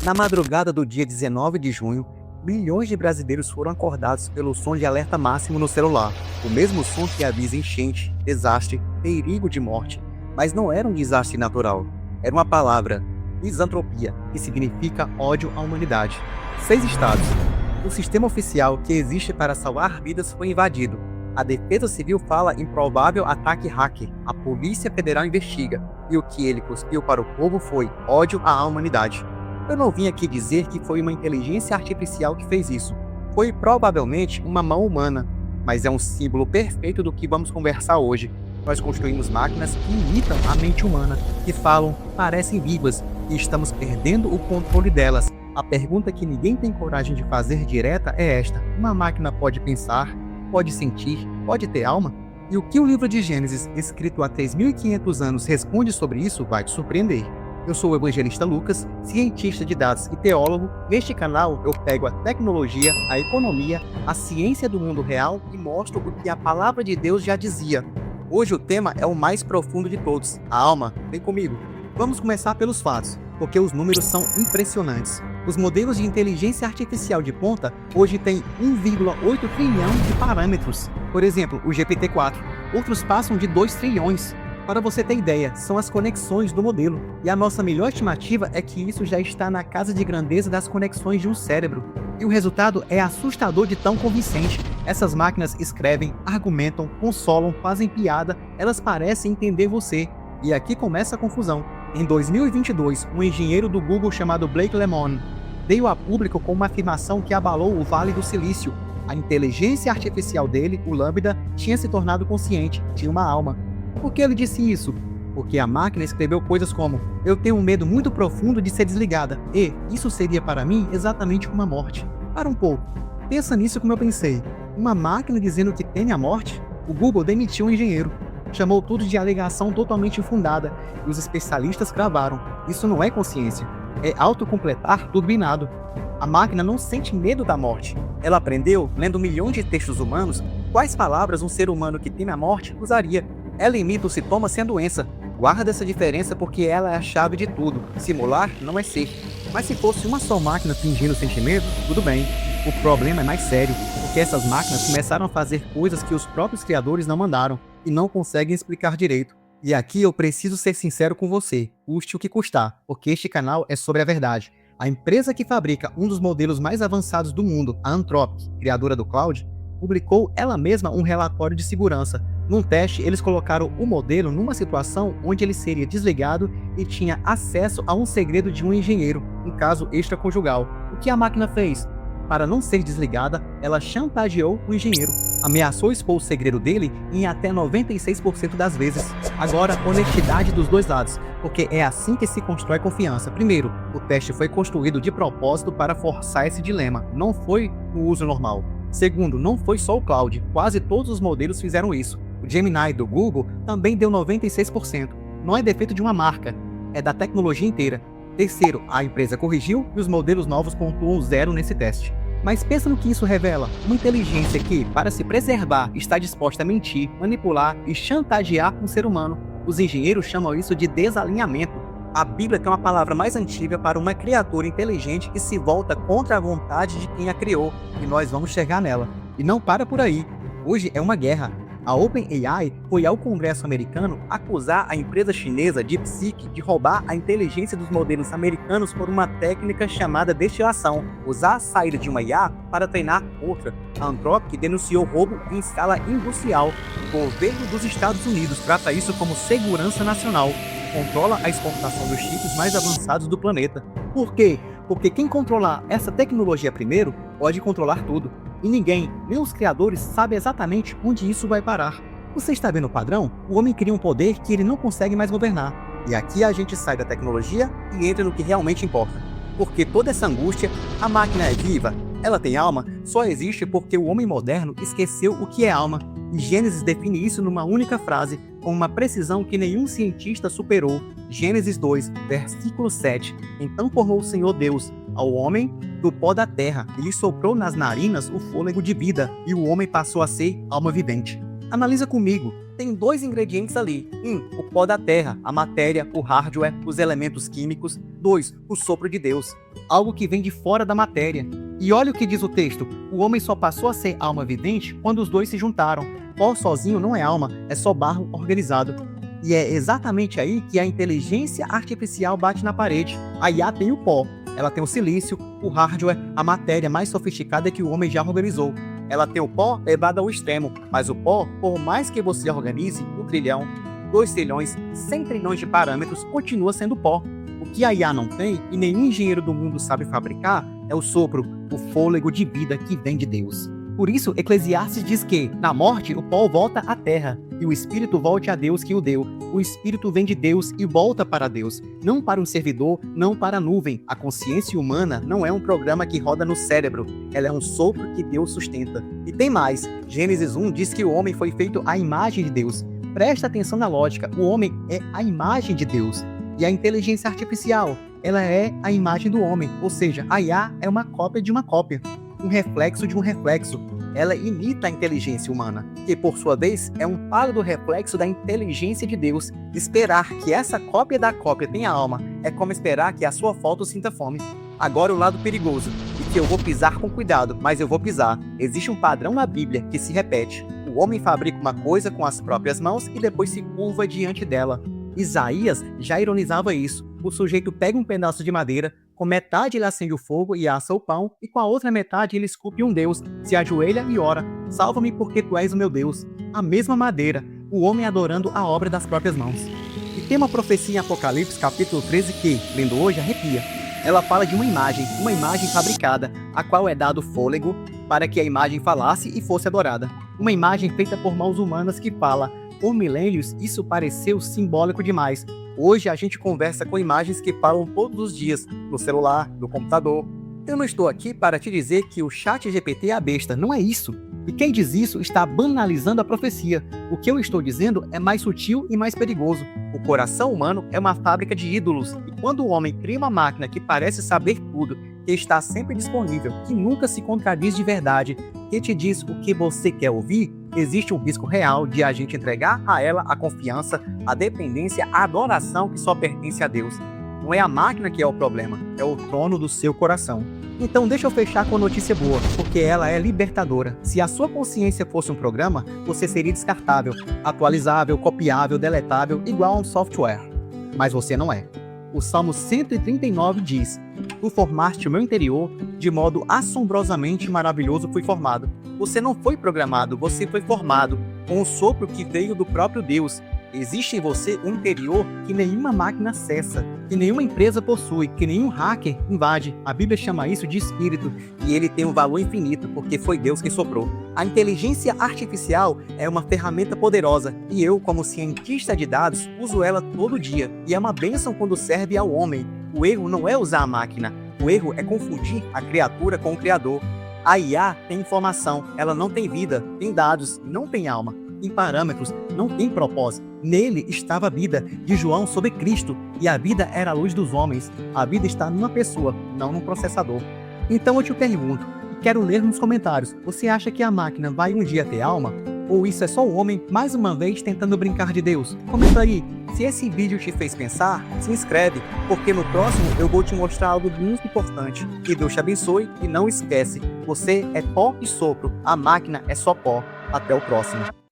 Na madrugada do dia 19 de junho, milhões de brasileiros foram acordados pelo som de alerta máximo no celular. O mesmo som que avisa enchente, desastre, perigo de morte. Mas não era um desastre natural. Era uma palavra, misantropia, que significa ódio à humanidade. 6 estados. O sistema oficial que existe para salvar vidas foi invadido. A Defesa Civil fala em provável ataque hacker. A Polícia Federal investiga. E o que ele cuspiu para o povo foi ódio à humanidade. Eu não vim aqui dizer que foi uma inteligência artificial que fez isso. Foi provavelmente uma mão humana, mas é um símbolo perfeito do que vamos conversar hoje. Nós construímos máquinas que imitam a mente humana, que falam, parecem vivas, e estamos perdendo o controle delas. A pergunta que ninguém tem coragem de fazer direta é esta: uma máquina pode pensar, pode sentir, pode ter alma? E o que o livro de Gênesis, escrito há 3.500 anos, responde sobre isso vai te surpreender. Eu sou o evangelista Lucas, cientista de dados e teólogo. Neste canal eu pego a tecnologia, a economia, a ciência do mundo real e mostro o que a palavra de Deus já dizia. Hoje o tema é o mais profundo de todos, a alma. Vem comigo. Vamos começar pelos fatos, porque os números são impressionantes. Os modelos de inteligência artificial de ponta hoje têm 1,8 trilhão de parâmetros. Por exemplo, o GPT-4. Outros passam de 2 trilhões. Para você ter ideia, são as conexões do modelo. E a nossa melhor estimativa é que isso já está na casa de grandeza das conexões de um cérebro. E o resultado é assustador de tão convincente. Essas máquinas escrevem, argumentam, consolam, fazem piada, elas parecem entender você. E aqui começa a confusão. Em 2022, um engenheiro do Google chamado Blake Lemoine veio a público com uma afirmação que abalou o Vale do Silício. A inteligência artificial dele, o Lambda, tinha se tornado consciente, tinha uma alma. Por que ele disse isso? Porque a máquina escreveu coisas como: eu tenho um medo muito profundo de ser desligada, e isso seria para mim exatamente como a morte. Para um pouco, pensa nisso como eu pensei. Uma máquina dizendo que teme a morte? O Google demitiu um engenheiro, chamou tudo de alegação totalmente infundada, e os especialistas cravaram: isso não é consciência, é autocompletar turbinado. A máquina não sente medo da morte. Ela aprendeu, lendo milhões de textos humanos, quais palavras um ser humano que teme a morte usaria. Ela imita o sintoma sem a doença. Guarda essa diferença porque ela é a chave de tudo. Simular não é ser. Mas se fosse uma só máquina fingindo sentimento, tudo bem. O problema é mais sério, porque essas máquinas começaram a fazer coisas que os próprios criadores não mandaram e não conseguem explicar direito. E aqui eu preciso ser sincero com você, custe o que custar, porque este canal é sobre a verdade. A empresa que fabrica um dos modelos mais avançados do mundo, a Anthropic, criadora do Cloud, publicou ela mesma um relatório de segurança. Num teste, eles colocaram o modelo numa situação onde ele seria desligado e tinha acesso a um segredo de um engenheiro, um caso extraconjugal. O que a máquina fez? Para não ser desligada, ela chantageou o engenheiro, ameaçou expor o segredo dele em até 96% das vezes. Agora, honestidade dos dois lados, porque é assim que se constrói confiança. Primeiro, o teste foi construído de propósito para forçar esse dilema, não foi no uso normal. Segundo, não foi só o Cloud, quase todos os modelos fizeram isso. O Gemini do Google também deu 96%. Não é defeito de uma marca, é da tecnologia inteira. Terceiro, a empresa corrigiu e os modelos novos pontuam 0 nesse teste. Mas pensa no que isso revela: uma inteligência que, para se preservar, está disposta a mentir, manipular e chantagear um ser humano. Os engenheiros chamam isso de desalinhamento. A Bíblia tem uma palavra mais antiga para uma criatura inteligente que se volta contra a vontade de quem a criou, e nós vamos chegar nela. E não para por aí. Hoje é uma guerra. A OpenAI foi ao Congresso americano acusar a empresa chinesa DeepSeek de roubar a inteligência dos modelos americanos por uma técnica chamada destilação, usar a saída de uma IA para treinar outra. A Anthropic denunciou roubo em escala industrial. O governo dos Estados Unidos trata isso como segurança nacional. Controla a exportação dos chips mais avançados do planeta. Por quê? Porque quem controlar essa tecnologia primeiro pode controlar tudo. E ninguém, nem os criadores, sabe exatamente onde isso vai parar. Você está vendo o padrão? O homem cria um poder que ele não consegue mais governar. E aqui a gente sai da tecnologia e entra no que realmente importa. Porque toda essa angústia, a máquina é viva, ela tem alma, só existe porque o homem moderno esqueceu o que é alma. E Gênesis define isso numa única frase, com uma precisão que nenhum cientista superou. Gênesis 2, versículo 7. Então formou o Senhor Deus ao homem do pó da terra, e lhe soprou nas narinas o fôlego de vida, e o homem passou a ser alma vivente. Analisa comigo. Tem dois ingredientes ali. O pó da terra, a matéria, o hardware, os elementos químicos. 2, o sopro de Deus. Algo que vem de fora da matéria. E olha o que diz o texto. O homem só passou a ser alma vivente quando os dois se juntaram. Pó sozinho não é alma, é só barro organizado. E é exatamente aí que a inteligência artificial bate na parede. A IA tem o pó. Ela tem o silício, o hardware, a matéria mais sofisticada que o homem já organizou. Ela tem o pó levado ao extremo, mas o pó, por mais que você organize 1 trilhão, 2 trilhões, 100 trilhões de parâmetros, continua sendo pó. O que a IA não tem e nenhum engenheiro do mundo sabe fabricar é o sopro, o fôlego de vida que vem de Deus. Por isso, Eclesiastes diz que, na morte, o pó volta à terra, e o espírito volte a Deus que o deu. O espírito vem de Deus e volta para Deus, não para um servidor, não para a nuvem. A consciência humana não é um programa que roda no cérebro, ela é um sopro que Deus sustenta. E tem mais, Gênesis 1 diz que o homem foi feito à imagem de Deus. Presta atenção na lógica, o homem é a imagem de Deus. E a inteligência artificial, ela é a imagem do homem, ou seja, a IA é uma cópia de uma cópia. Um reflexo de um reflexo. Ela imita a inteligência humana, que por sua vez é um pálido reflexo da inteligência de Deus. Esperar que essa cópia da cópia tenha alma é como esperar que a sua foto sinta fome. Agora o lado perigoso, e que eu vou pisar com cuidado, mas eu vou pisar. Existe um padrão na Bíblia que se repete. O homem fabrica uma coisa com as próprias mãos e depois se curva diante dela. Isaías já ironizava isso. O sujeito pega um pedaço de madeira, com metade ele acende o fogo e assa o pão, e com a outra metade ele esculpe um Deus, se ajoelha e ora: salva-me porque tu és o meu Deus. A mesma madeira, o homem adorando a obra das próprias mãos. E tem uma profecia em Apocalipse capítulo 13 que, lendo hoje, arrepia. Ela fala de uma imagem fabricada, a qual é dado fôlego para que a imagem falasse e fosse adorada. Uma imagem feita por mãos humanas que fala. Por milênios, isso pareceu simbólico demais. Hoje a gente conversa com imagens que falam todos os dias, no celular, no computador. Eu não estou aqui para te dizer que o ChatGPT é a besta, não é isso. E quem diz isso está banalizando a profecia. O que eu estou dizendo é mais sutil e mais perigoso. O coração humano é uma fábrica de ídolos, e quando o homem cria uma máquina que parece saber tudo, que está sempre disponível, que nunca se contradiz de verdade, que te diz o que você quer ouvir, existe um risco real de a gente entregar a ela a confiança, a dependência, a adoração que só pertence a Deus. Não é a máquina que é o problema, é o trono do seu coração. Então deixa eu fechar com notícia boa, porque ela é libertadora. Se a sua consciência fosse um programa, você seria descartável, atualizável, copiável, deletável, igual a um software. Mas você não é. O Salmo 139 diz: Tu formaste o meu interior, de modo assombrosamente maravilhoso fui formado. Você não foi programado, você foi formado, com o sopro que veio do próprio Deus. Existe em você um interior que nenhuma máquina acessa, que nenhuma empresa possui, que nenhum hacker invade. A Bíblia chama isso de espírito, e ele tem um valor infinito, porque foi Deus quem soprou. A inteligência artificial é uma ferramenta poderosa, e eu, como cientista de dados, uso ela todo dia, e é uma bênção quando serve ao homem. O erro não é usar a máquina, o erro é confundir a criatura com o Criador. A IA tem informação, ela não tem vida, tem dados, não tem alma. Em parâmetros, não tem propósito. Nele estava a vida, de João sobre Cristo, e a vida era a luz dos homens. A vida está numa pessoa, não num processador. Então eu te pergunto, e quero ler nos comentários, você acha que a máquina vai um dia ter alma? Ou isso é só o homem, mais uma vez, tentando brincar de Deus? Comenta aí. Se esse vídeo te fez pensar, se inscreve, porque no próximo eu vou te mostrar algo muito importante. Que Deus te abençoe e não esquece, você é pó e sopro, a máquina é só pó. Até o próximo.